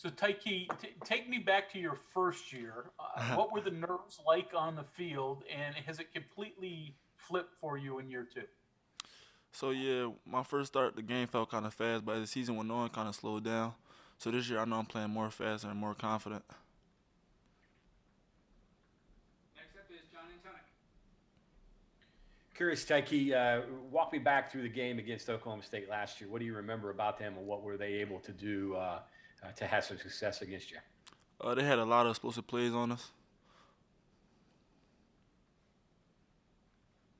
So Tykee, take me back to your first year. What were the nerves like on the field, and has it completely flipped for you in year two? So yeah, my first start, the game felt kind of fast, but as the season went on, kind of slowed down. So this year, I know I'm playing more faster and more confident. Curious, Tykee, walk me back through the game against Oklahoma State last year. What do you remember about them, and what were they able to do to have some success against you? They had a lot of explosive plays on us.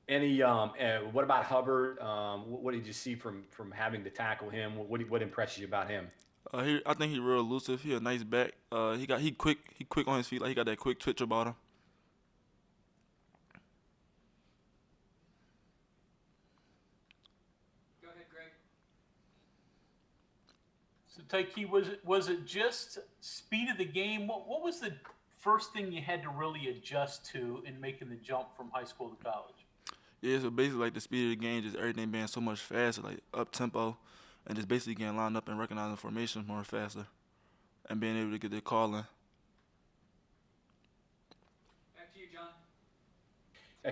What about Hubbard? What did you see from having to tackle him? What impresses you about him? I think he real elusive. He a nice back. He quick on his feet. Like he got that quick twitch about him. So Tykee, was it just speed of the game? What was the first thing you had to really adjust to in making the jump from high school to college? Yeah, so basically like the speed of the game, just everything being so much faster, like up tempo, and just basically getting lined up and recognizing formations more faster, and being able to get their call in.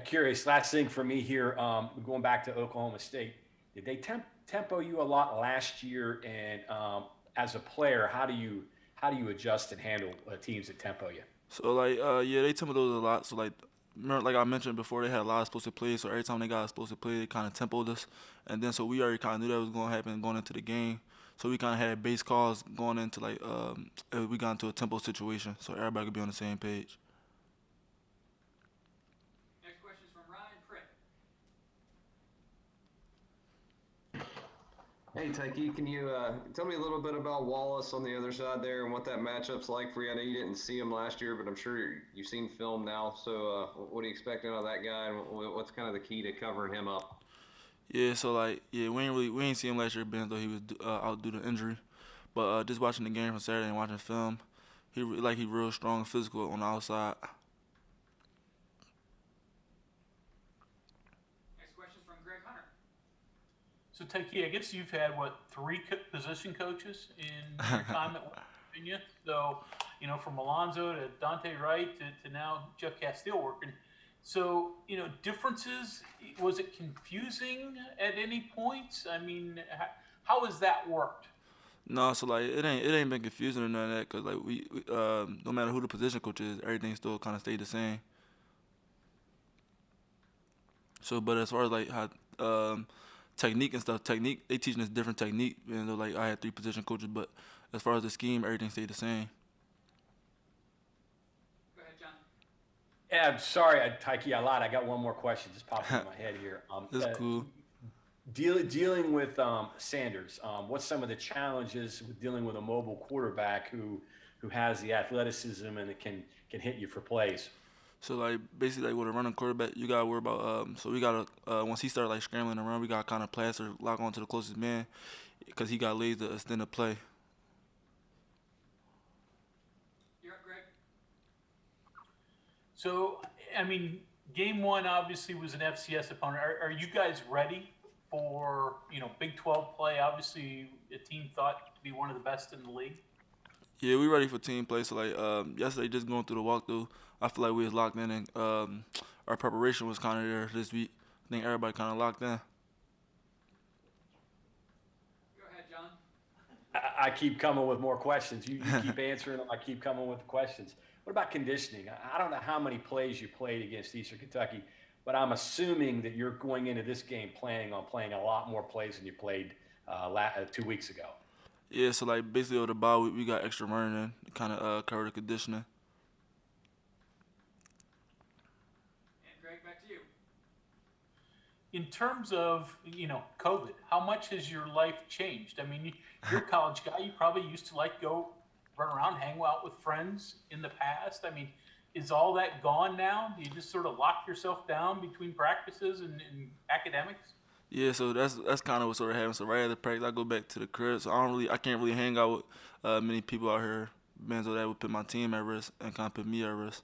Curious, last thing for me here, going back to Oklahoma State, did they tempo you a lot last year? And as a player, how do you adjust and handle teams that tempo you? So like yeah, they tempo those a lot. So like remember, like I mentioned before, they had a lot of explosive plays. So every time they got a explosive play, they kind of tempoed us, and then so we already kind of knew that was going to happen going into the game. So we kind of had base calls going into like if we got into a tempo situation, so everybody could be on the same page. Hey, Tykee, can you tell me a little bit about Wallace on the other side there and what that matchup's like for you? I know you didn't see him last year, but I'm sure you've seen film now. So, what are you expecting out of that guy, and what's kind of the key to covering him up? Yeah, so like yeah, we ain't see him last year, Ben, though he was out due to injury. But just watching the game from Saturday and watching film, he real strong, physical on the outside. So Tykee, I guess you've had what three position coaches in your time at West Virginia. So from Alonzo to Dante Wright to now Jeff Castile working. So differences. Was it confusing at any point? I mean, how has that worked? No, so like it ain't been confusing or none of that, cause like no matter who the position coach is, everything still kind of stayed the same. So, but as far as like how technique and stuff, technique they teaching us different technique. You know, like I had three position coaches, but as far as the scheme, everything stayed the same. Yeah, I'm sorry, Tykee, I lied. I got one more question just popped into my head here. It's cool. Dealing with Sanders, what's some of the challenges with dealing with a mobile quarterback who has the athleticism and it can hit you for plays? So like basically like with a running quarterback, you gotta worry about so we gotta once he start like scrambling around, we gotta kind of pass or lock on to the closest man, cause he got legs to extend the play. So I mean, game one obviously was an FCS opponent. Are you guys ready for Big 12 play? Obviously, a team thought to be one of the best in the league. Yeah, we ready for team play. So like yesterday, just going through the walkthrough, I feel like we was locked in, and our preparation was kind of there this week. I think everybody kind of locked in. I keep coming with more questions. You keep answering them. I keep coming with the questions. What about conditioning? I don't know how many plays you played against Eastern Kentucky, but I'm assuming that you're going into this game planning on playing a lot more plays than you played 2 weeks ago. Yeah, so like basically over the ball, we got extra running to kind of cover the conditioning. In terms of COVID, how much has your life changed? I mean, you're a college guy. You probably used to like go run around, hang out with friends in the past. I mean, is all that gone now? Do you just sort of lock yourself down between practices and academics? Yeah, so that's kind of what sort of happened. So right after practice, I go back to the crib. So I can't really hang out with many people out here. Benzo that would put my team at risk and kind of put me at risk.